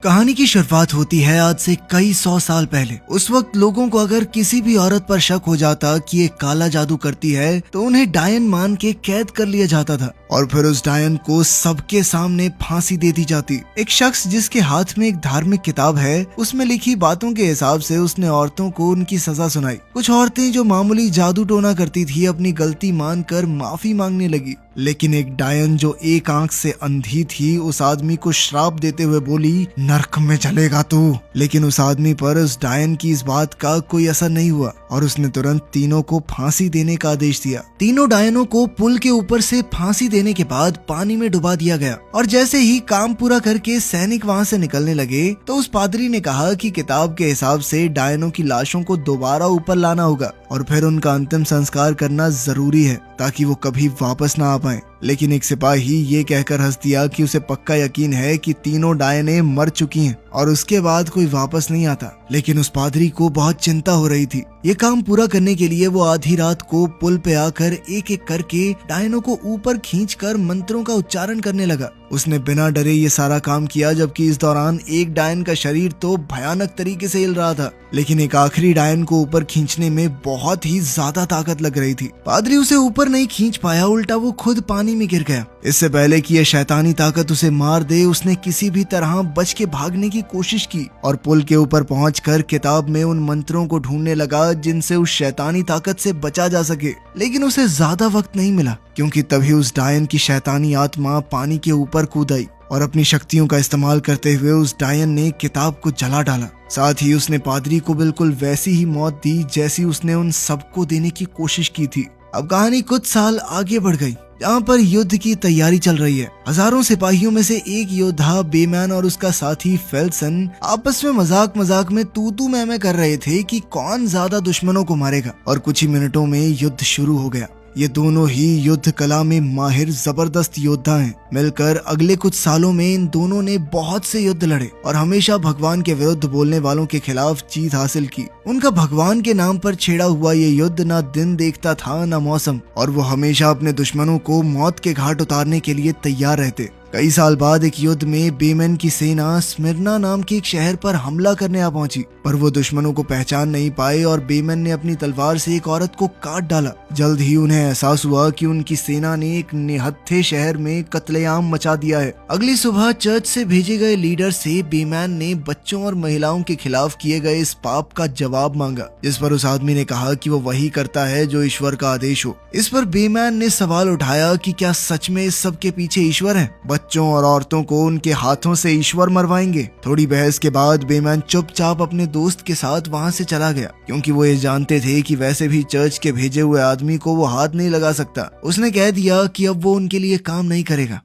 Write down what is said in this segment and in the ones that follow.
कहानी की शुरुआत होती है आज से कई 100 साल पहले। उस वक्त लोगों को अगर किसी भी औरत पर शक हो जाता कि ये काला जादू करती है तो उन्हें डायन मान के कैद कर लिया जाता था और फिर उस डायन को सबके सामने फांसी दे दी जाती। एक शख्स जिसके हाथ में एक धार्मिक किताब है, उसमें लिखी बातों के हिसाब से उसने औरतों को उनकी सजा सुनाई। कुछ औरतें जो मामूली जादू टोना करती थी अपनी गलती मानकर माफी मांगने लगी, लेकिन एक डायन जो एक आंख से अंधी थी उस आदमी को श्राप देते हुए बोली, नरक में चलेगा तू। लेकिन उस आदमी पर उस डायन की इस बात का कोई असर नहीं हुआ और उसने तुरंत तीनों को फांसी देने का आदेश दिया। तीनों डायनों को पुल के ऊपर से फांसी देने के बाद पानी में डुबा दिया गया और जैसे ही काम पूरा करके सैनिक वहां से निकलने लगे तो उस पादरी ने कहा कि किताब के हिसाब से डायनों की लाशों को दोबारा ऊपर लाना होगा और फिर उनका अंतिम संस्कार करना जरूरी है ताकि वो कभी वापस ना आ पाए। लेकिन एक सिपाही ये कहकर हंस दिया कि उसे पक्का यकीन है कि तीनों डायनें मर चुकी हैं और उसके बाद कोई वापस नहीं आता। लेकिन उस पादरी को बहुत चिंता हो रही थी। ये काम पूरा करने के लिए वो आधी रात को पुल पे आकर एक एक करके डायनों को ऊपर खींचकर मंत्रों का उच्चारण करने लगा। उसने बिना डरे ये सारा काम किया, जबकि इस दौरान एक डायन का शरीर तो भयानक तरीके से हिल रहा था, लेकिन एक आखिरी डायन को ऊपर खींचने में बहुत ही ज्यादा ताकत लग रही थी। पादरी उसे ऊपर नहीं खींच पाया, उल्टा वो खुद पानी में गिर गया। इससे पहले कि यह शैतानी ताकत उसे मार दे, उसने किसी भी तरह बच के भागने की कोशिश की और पुल के ऊपर पहुंचकर किताब में उन मंत्रों को ढूंढने लगा जिनसे उस शैतानी ताकत से बचा जा सके। लेकिन उसे ज्यादा वक्त नहीं मिला, क्योंकि तभी उस डायन की शैतानी आत्मा पानी के ऊपर कूद आई और अपनी शक्तियों का इस्तेमाल करते हुए उस डायन ने किताब को जला डाला। साथ ही उसने पादरी को बिल्कुल वैसी ही मौत दी जैसी उसने उन सबको देने की कोशिश की थी। अब कहानी कुछ साल आगे बढ़ गई, जहाँ पर युद्ध की तैयारी चल रही है। हजारों सिपाहियों में से एक योद्धा बेमैन और उसका साथी फेल्सन आपस में मजाक में तू मैं कर रहे थे कि कौन ज्यादा दुश्मनों को मारेगा, और कुछ ही मिनटों में युद्ध शुरू हो गया। ये दोनों ही युद्ध कला में माहिर जबरदस्त योद्धा हैं। मिलकर अगले कुछ सालों में इन दोनों ने बहुत से युद्ध लड़े और हमेशा भगवान के विरुद्ध बोलने वालों के खिलाफ जीत हासिल की। उनका भगवान के नाम पर छेड़ा हुआ ये युद्ध ना दिन देखता था ना मौसम, और वो हमेशा अपने दुश्मनों को मौत के घाट उतारने के लिए तैयार रहते। कई साल बाद एक युद्ध में बेमन की सेना स्मिर्ना नाम के एक शहर पर हमला करने आ पहुंची, पर वो दुश्मनों को पहचान नहीं पाए और बेमन ने अपनी तलवार से एक औरत को काट डाला। जल्द ही उन्हें एहसास हुआ कि उनकी सेना ने एक निहत्थे शहर में कत्लेआम मचा दिया है। अगली सुबह चर्च से भेजे गए लीडर से बेमन ने बच्चों और महिलाओं के खिलाफ किए गए इस पाप का जवाब मांगा, जिस पर उस आदमी ने कहा कि वो वही करता है जो ईश्वर का आदेश हो। इस पर बेमन ने सवाल उठाया कि क्या सच में इस सब के पीछे ईश्वर है? बच्चों और औरतों को उनके हाथों से ईश्वर मरवाएंगे? थोड़ी बहस के बाद बेमन चुपचाप अपने दोस्त के साथ वहां से चला गया, क्योंकि वो ये जानते थे कि वैसे भी चर्च के भेजे हुए आदमी को वो हाथ नहीं लगा सकता। उसने कह दिया कि अब वो उनके लिए काम नहीं करेगा।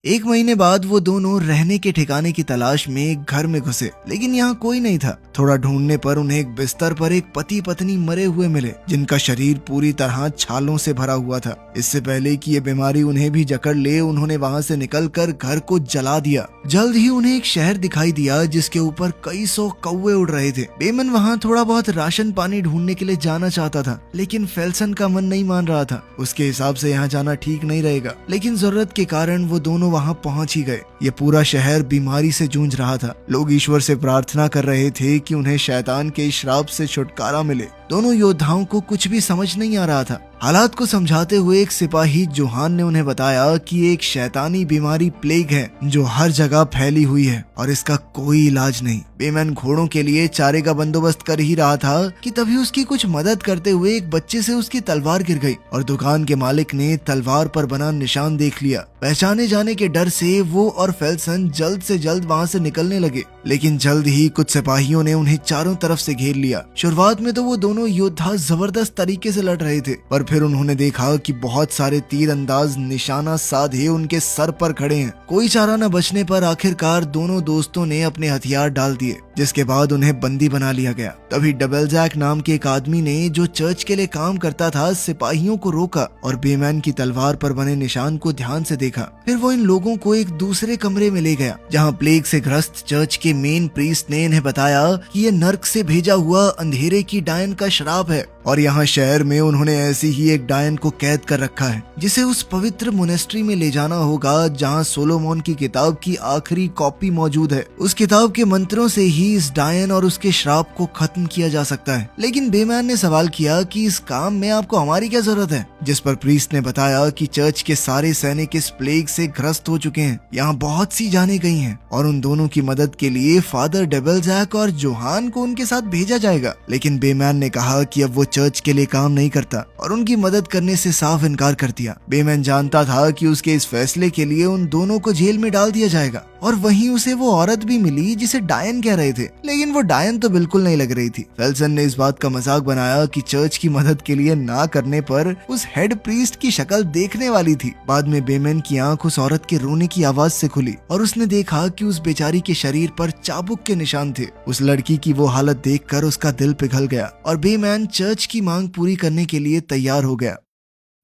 एक महीने बाद वो दोनों रहने के ठिकाने की तलाश में एक घर में घुसे, लेकिन यहाँ कोई नहीं था। थोड़ा ढूंढने पर उन्हें एक बिस्तर पर एक पति पत्नी मरे हुए मिले, जिनका शरीर पूरी तरह छालों से भरा हुआ था। इससे पहले कि ये बीमारी उन्हें भी जकड़ ले, उन्होंने वहां से निकलकर घर को जला दिया। जल्द ही उन्हें एक शहर दिखाई दिया जिसके ऊपर कई 100 कौवे उड़ रहे थे। बेमन वहाँ थोड़ा बहुत राशन पानी ढूंढने के लिए जाना चाहता था, लेकिन फेल्सन का मन नहीं मान रहा था। उसके हिसाब से यहाँ जाना ठीक नहीं रहेगा, लेकिन जरूरत के कारण वो दोनों वहां पहुंच ही गए। ये पूरा शहर बीमारी से जूझ रहा था। लोग ईश्वर से प्रार्थना कर रहे थे कि उन्हें शैतान के श्राप से छुटकारा मिले। दोनों योद्धाओं को कुछ भी समझ नहीं आ रहा था। हालात को समझाते हुए एक सिपाही जोहान ने उन्हें बताया कि एक शैतानी बीमारी प्लेग है जो हर जगह फैली हुई है और इसका कोई इलाज नहीं। बेमन घोड़ों के लिए चारे का बंदोबस्त कर ही रहा था कि तभी उसकी कुछ मदद करते हुए एक बच्चे से उसकी तलवार गिर गई और दुकान के मालिक ने तलवार पर बना निशान देख लिया। पहचाने जाने के डर से वो और फेल्सन जल्द से जल्द वहां से निकलने लगे, लेकिन जल्द ही कुछ सिपाहियों ने उन्हें चारों तरफ से घेर लिया। शुरुआत में तो वो दोनों योद्धा जबरदस्त तरीके से लड़ रहे थे, पर फिर उन्होंने देखा कि बहुत सारे तीर अंदाज निशाना साधे उनके सर पर खड़े हैं। कोई चारा न बचने पर आखिरकार दोनों दोस्तों ने अपने हथियार डाल दिए, जिसके बाद उन्हें बंदी बना लिया गया। तभी डबल जैक नाम के एक आदमी ने, जो चर्च के लिए काम करता था, सिपाहियों को रोका और बेमैन की तलवार पर बने निशान को ध्यान से देखा। फिर वो इन लोगों को एक दूसरे कमरे में ले गया, जहाँ प्लेग से ग्रस्त चर्च के मेन प्रीस्ट ने इन्हें बताया कि ये नर्क से भेजा हुआ अंधेरे की डायन का श्राप है और यहाँ शहर में उन्होंने ऐसी ही एक डायन को कैद कर रखा है, जिसे उस पवित्र मोनेस्ट्री में ले जाना होगा जहाँ सोलोमन की किताब की आखिरी कॉपी मौजूद है। उस किताब के मंत्रों से ही इस डायन और उसके श्राप को खत्म किया जा सकता है। लेकिन बेमैन ने सवाल किया कि इस काम में आपको हमारी क्या जरूरत है, जिस पर प्रीस्ट ने बताया कि चर्च के सारे सैनिक इस प्लेग से ग्रस्त हो चुके हैं, यहाँ बहुत सी जाने गई हैं और उन दोनों की मदद के लिए फादर डेबलजैक और जोहान को उनके साथ भेजा जाएगा। लेकिन बेमैन ने कहा कि अब वो चर्च के लिए काम नहीं करता और उनकी मदद करने से साफ इनकार कर दिया। बेमैन जानता था कि उसके इस फैसले के लिए उन दोनों को जेल में डाल दिया जाएगा और वहीं उसे वो औरत भी मिली जिसे डायन कह रहे थे, लेकिन वो डायन तो बिल्कुल नहीं लग रही थी। फेल्सन ने इस बात का मजाक बनाया कि चर्च की मदद के लिए ना करने पर उस हेड प्रीस्ट की शक्ल देखने वाली थी। बाद में बेमैन की आंख उस औरत के रोने की आवाज से खुली और उसने देखा कि उस बेचारी के शरीर पर चाबुक के निशान थे। उस लड़की की वो हालत देखकर उसका दिल पिघल गया और बेमैन चर्च की मांग पूरी करने के लिए तैयार हो गया।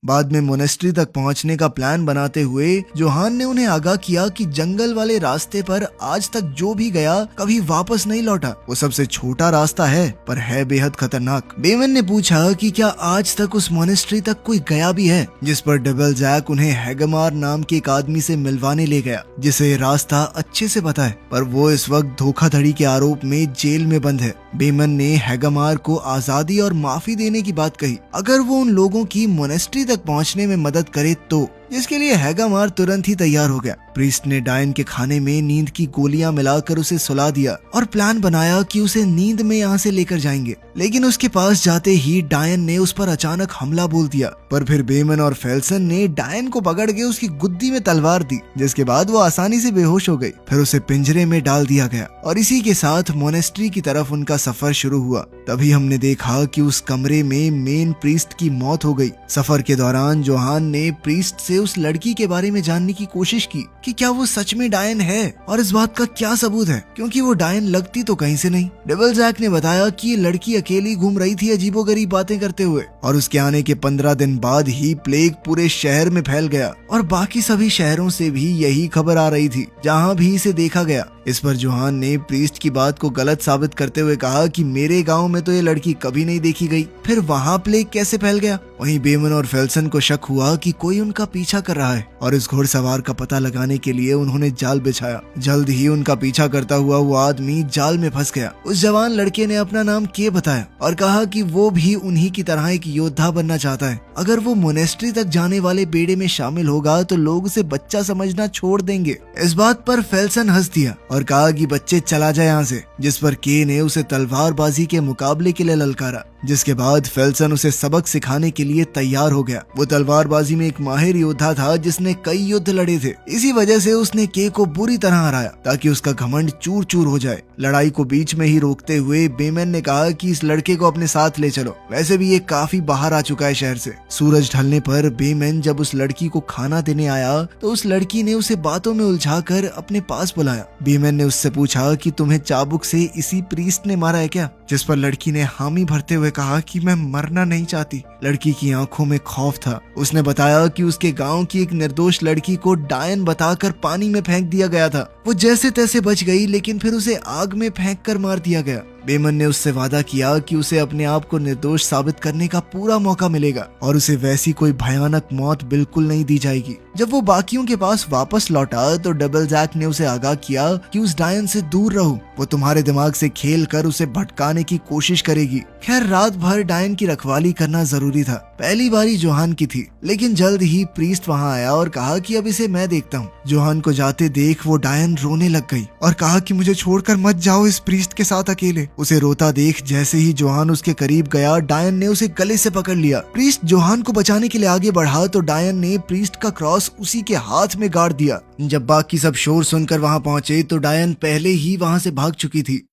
बाद में मोनेस्ट्री तक पहुंचने का प्लान बनाते हुए जोहान ने उन्हें आगाह किया कि जंगल वाले रास्ते पर आज तक जो भी गया कभी वापस नहीं लौटा। वो सबसे छोटा रास्ता है पर है बेहद खतरनाक। बेमैन ने पूछा कि क्या आज तक उस मोनेस्ट्री तक कोई गया भी है, जिस पर डेबलजैक उन्हें हैगमार नाम के एक आदमी से मिलवाने ले गया, जिसे रास्ता अच्छे से पता है, पर वो इस वक्त धोखाधड़ी के आरोप में जेल में बंद है। बेमन ने हैगमार को आजादी और माफी देने की बात कही अगर वो उन लोगों की मोनेस्ट्री तक पहुंचने में मदद करे तो, जिसके लिए हैगमार तुरंत ही तैयार हो गया। प्रीस्ट ने डायन के खाने में नींद की गोलियां मिलाकर उसे सुला दिया और प्लान बनाया कि उसे नींद में यहाँ से लेकर जाएंगे। लेकिन उसके पास जाते ही डायन ने उस पर अचानक हमला बोल दिया, पर फिर बेमन और फेल्सन ने डायन को पकड़ के उसकी गुद्दी में तलवार दी, जिसके बाद वो आसानी से बेहोश हो गई। फिर उसे पिंजरे में डाल दिया गया और इसी के साथ मोनेस्ट्री की तरफ उनका सफर शुरू हुआ। तभी हमने देखा कि उस कमरे में मेन प्रीस्ट की मौत हो गई। सफर के दौरान जोहान ने प्रीस्ट से उस लड़की के बारे में जानने की कोशिश की कि क्या वो सच में डायन है और इस बात का क्या सबूत है, क्योंकि वो डायन लगती तो कहीं से नहीं। डेबलजैक ने बताया कि ये लड़की अकेली घूम रही थी अजीबोगरीब बातें करते हुए और उसके आने के 15 दिन बाद ही प्लेग पूरे शहर में फैल गया और बाकी सभी शहरों से भी यही खबर आ रही थी जहाँ भी इसे देखा गया। इस पर जोहान ने प्रीस्ट की बात को गलत साबित करते हुए कहा कि मेरे गांव में तो ये लड़की कभी नहीं देखी गई, फिर वहाँ प्लेग कैसे फैल गया। वहीं बेमन और फेल्सन को शक हुआ कि कोई उनका पीछा कर रहा है और इस घुड़सवार का पता लगाने के लिए उन्होंने जाल बिछाया। जल्द ही उनका पीछा करता हुआ वो आदमी जाल में फंस गया। उस जवान लड़के ने अपना नाम के बताया और कहा कि वो भी उन्हीं की तरह एक योद्धा बनना चाहता है। अगर वो मोनेस्ट्री तक जाने वाले बेड़े में शामिल होगा तो लोग उसे बच्चा समझना छोड़ देंगे। इस बात पर फेल्सन हंस दिया और कहा कि बच्चे चला जाए यहाँ से, जिस पर के ने उसे तलवारबाजी के मुकाबले के लिए ललकारा, जिसके बाद फेल्सन उसे सबक सिखाने के लिए तैयार हो गया। वो तलवारबाजी में एक माहिर योद्धा था जिसने कई युद्ध लड़े थे। इसी वजह से उसने के को बुरी तरह हराया ताकि उसका घमंड चूर चूर हो जाए। लड़ाई को बीच में ही रोकते हुए बेमन ने कहा कि इस लड़के को अपने साथ ले चलो, वैसे भी ये काफी बाहर आ चुका है शहर से। सूरज ढलने पर बेमन जब उस लड़की को खाना देने आया तो उस लड़की ने उसे बातों में उलझाकर अपने पास बुलाया। बेमन ने उससे पूछा कि तुम्हें चाबुक से इसी प्रीस्ट ने मारा है क्या, जिस पर लड़की ने हामी भरते हुए कहा कि मैं मरना नहीं चाहती। लड़की की आंखों में खौफ था। उसने बताया कि उसके गांव की एक निर्दोष लड़की को डायन बताकर पानी में फेंक दिया गया था। वो जैसे तैसे बच गई, लेकिन फिर उसे आग में फेंक कर मार दिया गया। बेमन ने उससे वादा किया कि उसे अपने आप को निर्दोष साबित करने का पूरा मौका मिलेगा और उसे वैसी कोई भयानक मौत बिल्कुल नहीं दी जाएगी। जब वो बाकियों के पास वापस लौटा तो डेबलजैक ने उसे आगाह किया कि उस डायन से दूर रहो, वो तुम्हारे दिमाग से खेल कर उसे भटकाने की कोशिश करेगी। खैर, रात भर डायन की रखवाली करना जरूरी था। पहली बारी जोहान की थी, लेकिन जल्द ही प्रीस्ट वहाँ आया और कहा कि अब इसे मैं देखता हूँ। जोहान को जाते देख वो डायन रोने लग गई और कहा कि मुझे छोड़कर मत जाओ इस प्रीस्ट के साथ अकेले। उसे रोता देख जैसे ही जोहान उसके करीब गया, डायन ने उसे गले से पकड़ लिया। प्रीस्ट जोहान को बचाने के लिए आगे बढ़ा तो डायन ने प्रीस्ट का क्रॉस उसी के हाथ में गाड़ दिया। जब बाकी सब शोर सुनकर वहाँ पहुंचे तो डायन पहले ही वहाँ से भाग चुकी थी।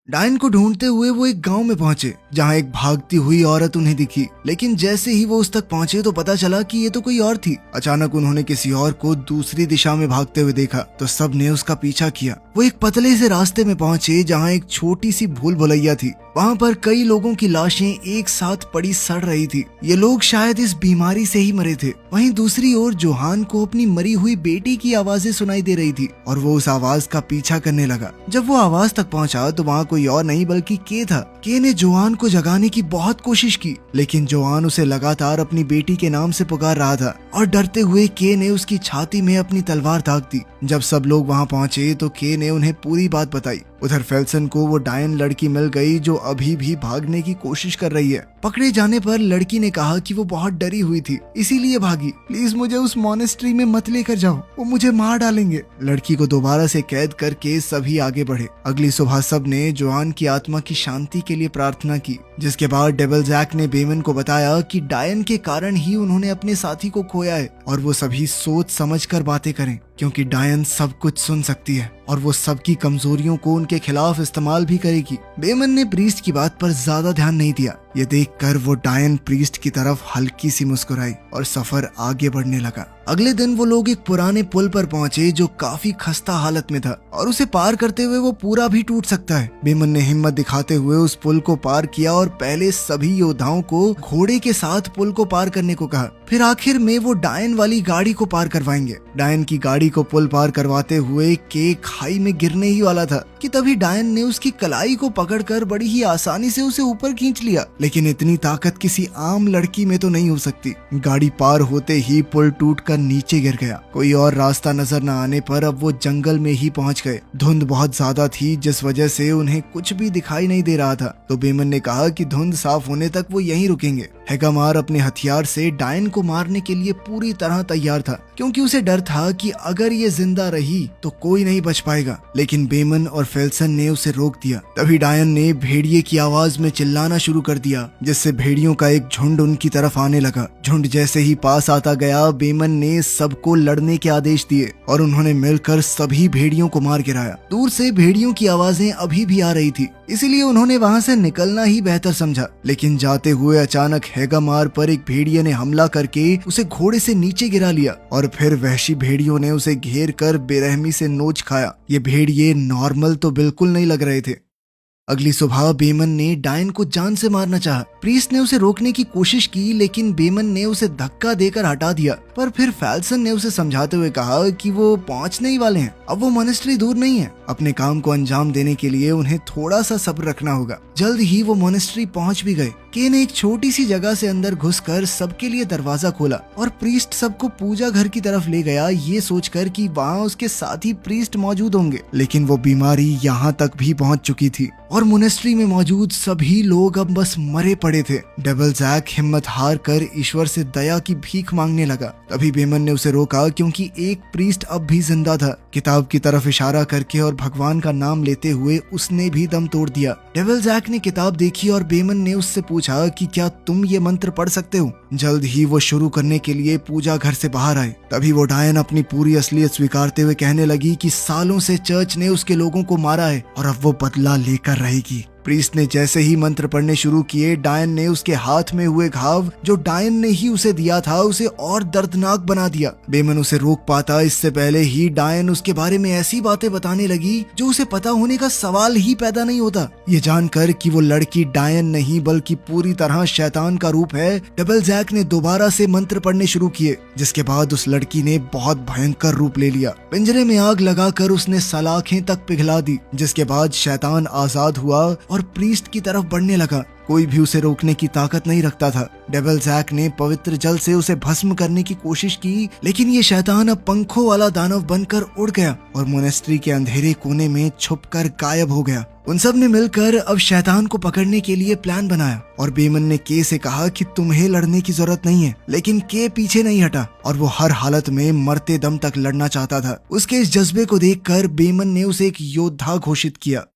डायन को ढूंढते हुए वो एक गांव में पहुंचे जहां एक भागती हुई औरत उन्हें दिखी, लेकिन जैसे ही वो उस तक पहुंचे तो पता चला कि ये तो कोई और थी। अचानक उन्होंने किसी और को दूसरी दिशा में भागते हुए देखा तो सब ने उसका पीछा किया। वो एक पतले से रास्ते में पहुंचे जहां एक छोटी सी भूल भुलैया थी। वहां पर कई लोगों की लाशें एक साथ पड़ी सड़ रही थी। ये लोग शायद इस बीमारी से ही मरे थे। वहीं दूसरी ओर जोहान को अपनी मरी हुई बेटी की आवाजें सुनाई दे रही थी और वो उस आवाज का पीछा करने लगा। जब वो आवाज तक पहुंचा तो वहाँ कोई और नहीं बल्कि के था। के ने जोआन को जगाने की बहुत कोशिश की, लेकिन जोआन उसे लगातार अपनी बेटी के नाम से पुकार रहा था और डरते हुए के ने उसकी छाती में अपनी तलवार दाग दी। जब सब लोग वहां पहुंचे तो के ने उन्हें पूरी बात बताई। उधर फेल्सन को वो डायन लड़की मिल गई जो अभी भी भागने की कोशिश कर रही है। पकड़े जाने पर लड़की ने कहा कि वो बहुत डरी हुई थी इसीलिए भागी। प्लीज मुझे उस मॉनेस्ट्री में मत लेकर जाओ, वो मुझे मार डालेंगे। लड़की को दोबारा से कैद करके सभी आगे बढ़े। अगली सुबह सब ने जोआन की आत्मा की शांति के लिए प्रार्थना की, जिसके बाद डेविल जैक ने बेमन को बताया कि डायन के कारण ही उन्होंने अपने साथी को खोया है और वो सभी सोच समझ कर बातें करें, क्योंकि डायन सब कुछ सुन सकती है और वो सबकी कमजोरियों को उनके खिलाफ इस्तेमाल भी करेगी। बेमन ने प्रीस्ट की बात पर ज्यादा ध्यान नहीं दिया। ये देखकर वो डायन प्रीस्ट की तरफ हल्की सी मुस्कुराई और सफर आगे बढ़ने लगा। अगले दिन वो लोग एक पुराने पुल पर पहुंचे जो काफी खस्ता हालत में था और उसे पार करते हुए वो पूरा भी टूट सकता है। बेमन ने हिम्मत दिखाते हुए उस पुल को पार किया और पहले सभी योद्धाओं को घोड़े के साथ पुल को पार करने को कहा। फिर आखिर में वो डायन वाली गाड़ी को पार करवाएंगे। डायन की गाड़ी को पुल पार करवाते हुए के खाई में गिरने ही वाला था कि तभी डायन ने उसकी कलाई को पकड़कर बड़ी ही आसानी से उसे ऊपर खींच लिया। लेकिन इतनी ताकत किसी आम लड़की में तो नहीं हो सकती। गाड़ी पार होते ही पुल टूटकर नीचे गिर गया। कोई और रास्ता नजर न आने पर अब वो जंगल में ही पहुंच गए। धुंध बहुत ज्यादा थी जिस वजह से उन्हें कुछ भी दिखाई नहीं दे रहा था। तो बेमन ने कहा कि धुंध साफ होने तक वो यहीं रुकेंगे। हैगामार अपने हथियार से डायन को मारने के लिए पूरी तरह तैयार था, क्योंकि उसे डर था कि अगर ये जिंदा रही तो कोई नहीं बच पाएगा। लेकिन बेमन और फेल्सन ने उसे रोक दिया। तभी डायन ने भेड़िए की आवाज में चिल्लाना शुरू कर दिया, जिससे भेड़ियों का एक झुंड उनकी तरफ आने लगा। झुंड जैसे ही पास आता गया, बेमन ने सबको लड़ने के आदेश दिए और उन्होंने मिलकर सभी भेड़ियों को मार गिराया। दूर से भेड़ियों की आवाजें अभी भी आ रही थी, इसीलिए उन्होंने वहां से निकलना ही बेहतर समझा। लेकिन जाते हुए अचानक हैगामार पर एक भेड़िए ने हमला करके उसे घोड़े से नीचे गिरा लिया और फिर वहशी भेड़ियों ने उसे घेर कर बेरहमी से नोच खाया। ये भेड़िए नॉर्मल तो बिल्कुल नहीं लग रहे थे। अगली सुबह बेमन ने डायन को जान से मारना चाहा। प्रीस्ट ने उसे रोकने की कोशिश की, लेकिन बेमन ने उसे धक्का देकर हटा दिया। पर फिर फेल्सन ने उसे समझाते हुए कहा कि वो पहुंचने ही वाले हैं, अब वो मॉनेस्ट्री दूर नहीं है। अपने काम को अंजाम देने के लिए उन्हें थोड़ा सा सब्र रखना होगा। जल्द ही वो मॉनेस्ट्री पहुंच भी गए। के ने एक छोटी सी जगह से अंदर घुसकर सबके लिए दरवाजा खोला और प्रीस्ट सबको पूजा घर की तरफ ले गया, ये सोचकर कि वहाँ उसके साथी प्रीस्ट मौजूद होंगे। लेकिन वो बीमारी यहाँ तक भी पहुँच चुकी थी और मोनेस्ट्री में मौजूद सभी लोग अब बस मरे पड़े थे। डेविल जैक हिम्मत हार कर ईश्वर से दया की भीख मांगने लगा। तभी बेमन ने उसे रोका, क्योंकि एक प्रीस्ट अब भी जिंदा था। किताब की तरफ इशारा करके और भगवान का नाम लेते हुए उसने भी दम तोड़ दिया। डेविल जैक ने किताब देखी और बेमन ने उससे पूछा कि क्या तुम ये मंत्र पढ़ सकते हो। जल्द ही वो शुरू करने के लिए पूजा घर से बाहर आए। तभी वो डायन अपनी पूरी असलियत स्वीकारते हुए कहने लगी कि सालों से चर्च ने उसके लोगों को मारा है और अब वो बदला लेकर रहेगी। प्रीस्ट ने जैसे ही मंत्र पढ़ने शुरू किए, डायन ने उसके हाथ में हुए घाव जो डायन ने ही उसे दिया था उसे और दर्दनाक बना दिया। बेमन उसे रोक पाता इससे पहले ही डायन उसके बारे में ऐसी बातें बताने लगी जो उसे पता होने का सवाल ही पैदा नहीं होता। ये जानकर कि वो लड़की डायन नहीं बल्कि पूरी तरह शैतान का रूप है, डेविल जैक ने दोबारा से मंत्र पढ़ने शुरू किए, जिसके बाद उस लड़की ने बहुत भयंकर रूप ले लिया। पिंजरे में आग लगाकर उसने सलाखें तक पिघला दी, जिसके बाद शैतान आजाद हुआ और प्रीस्ट की तरफ बढ़ने लगा। कोई भी उसे रोकने की ताकत नहीं रखता था। डेविल जैक ने पवित्र जल से उसे भस्म करने की कोशिश की, लेकिन ये शैतान अब पंखों वाला दानव बनकर उड़ गया और मोनेस्ट्री के अंधेरे कोने में छुपकर गायब हो गया। उन सब ने मिलकर अब शैतान को पकड़ने के लिए प्लान बनाया और बेमन ने के से कहा कि तुम्हें लड़ने की जरूरत नहीं है। लेकिन के पीछे नहीं हटा और वो हर हालत में मरते दम तक लड़ना चाहता था। उसके इस जज्बे को देखकर बेमन ने उसे एक योद्धा घोषित किया।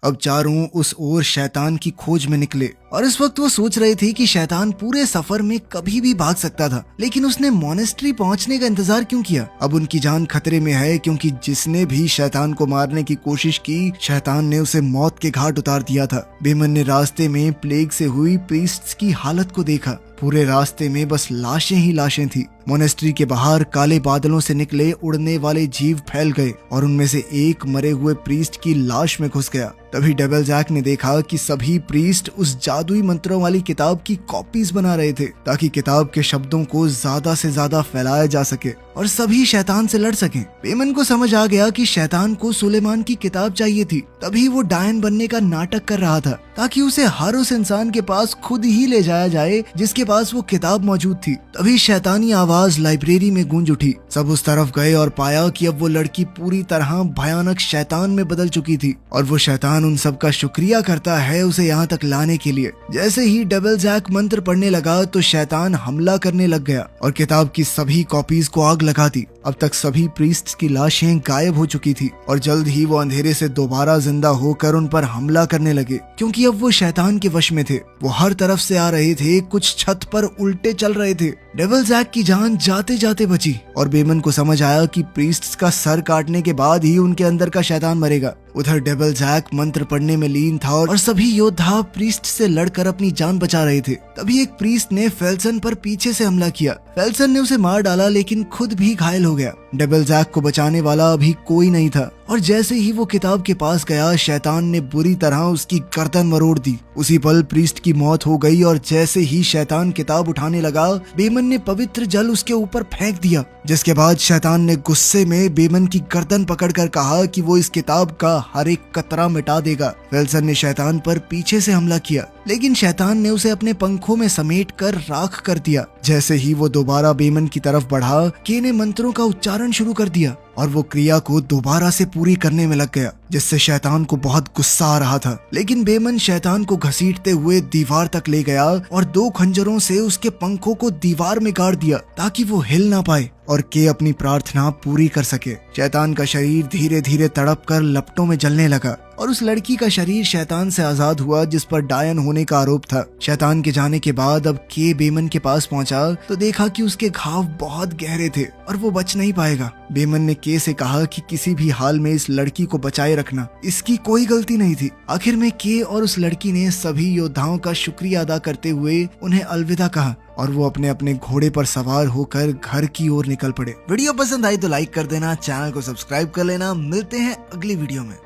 अब चारों उस ओर शैतान की खोज में निकले और इस वक्त वो सोच रहे थे कि शैतान पूरे सफर में कभी भी भाग सकता था, लेकिन उसने मॉनेस्ट्री पहुंचने का इंतजार क्यों किया। अब उनकी जान खतरे में है, क्योंकि जिसने भी शैतान को मारने की कोशिश की, शैतान ने उसे मौत के घाट उतार दिया था। बेमन ने रास्ते में प्लेग से हुई प्रीस्ट्स की हालत को देखा। पूरे रास्ते में बस लाशें ही लाशें थी। मोनेस्ट्री के बाहर काले बादलों से निकले उड़ने वाले जीव फैल गए और उनमें से एक मरे हुए प्रीस्ट की लाश में घुस गया। तभी डेविल जैक ने देखा कि सभी प्रीस्ट उस जादुई मंत्रों वाली किताब की कॉपीज बना रहे थे, ताकि किताब के शब्दों को ज्यादा से ज्यादा फैलाया जा सके और सभी शैतान से लड़ सकें। बेमन को समझ आ गया कि शैतान को सुलेमान की किताब चाहिए थी, तभी वो डायन बनने का नाटक कर रहा था। ताकि उसे हर उस इंसान के पास खुद ही ले जाया जाए जिसके पास वो किताब मौजूद थी। तभी शैतानी आवाज लाइब्रेरी में गूंज उठी। सब उस तरफ गए और पाया कि अब वो लड़की पूरी तरह भयानक शैतान में बदल चुकी थी और वो शैतान उन सब का शुक्रिया करता है उसे यहाँ तक लाने के लिए। जैसे ही डबल जैक मंत्र पढ़ने लगा तो शैतान हमला करने लग गया और किताब की सभी कॉपीज को आग लगा दी। अब तक सभी प्रीस्ट्स की लाशें गायब हो चुकी थी और जल्द ही वो अंधेरे से दोबारा जिंदा होकर उन पर हमला करने लगे, क्योंकि अब वो शैतान के वश में थे। वो हर तरफ से आ रहे थे, कुछ छत पर उल्टे चल रहे थे। डबल जैक की जान जाते जाते बची और बेमन को समझ आया कि प्रीस्ट्स का सर काटने के बाद ही उनके अंदर का शैतान मरेगा। उधर डबल जैक मंत्र पढ़ने में लीन था और सभी योद्धा प्रीस्ट से लड़कर अपनी जान बचा रहे थे। तभी एक प्रीस्ट ने फेल्सन पर पीछे से हमला किया। फेल्सन ने उसे मार डाला लेकिन खुद भी घायल हो गया। डबल जैक को बचाने वाला अभी कोई नहीं था और जैसे ही वो किताब के पास गया, शैतान ने बुरी तरह उसकी गर्दन मरोड़ दी। उसी पल प्रीस्ट की मौत हो गई और जैसे ही शैतान किताब उठाने लगा, बेमन ने पवित्र जल उसके ऊपर फेंक दिया, जिसके बाद शैतान ने गुस्से में बेमन की गर्दन पकड़कर कहा कि वो इस किताब का हर एक कतरा मिटा देगा। फेल्सन ने शैतान पर पीछे से हमला किया, लेकिन शैतान ने उसे अपने पंखों में समेटकर राख कर दिया। जैसे ही वो दोबारा बेमन की तरफ बढ़ा, के ने मंत्रों का उच्चारण शुरू कर दिया और वो क्रिया को दोबारा से पूरी करने में लग गया, जिससे शैतान को बहुत गुस्सा आ रहा था। लेकिन बेमन शैतान को घसीटते हुए दीवार तक ले गया और 2 खंजरों से उसके पंखों को दीवार में गाड़ दिया ताकि वो हिल ना पाए और के अपनी प्रार्थना पूरी कर सके। शैतान का शरीर धीरे धीरे तड़प कर लपटों में जलने लगा और उस लड़की का शरीर शैतान से आजाद हुआ जिस पर डायन होने का आरोप था। शैतान के जाने के बाद अब के बेमन के पास पहुंचा तो देखा कि उसके घाव बहुत गहरे थे और वो बच नहीं पाएगा। बेमन ने के से कहा कि किसी भी हाल में इस लड़की को बचाए रखना, इसकी कोई गलती नहीं थी। आखिर में के और उस लड़की ने सभी योद्धाओं का शुक्रिया अदा करते हुए उन्हें अलविदा कहा और वो अपने अपने घोड़े पर सवार होकर घर की ओर निकल पड़े। वीडियो पसंद आई तो लाइक कर देना, चैनल को सब्सक्राइब कर लेना। मिलते हैं अगली वीडियो में।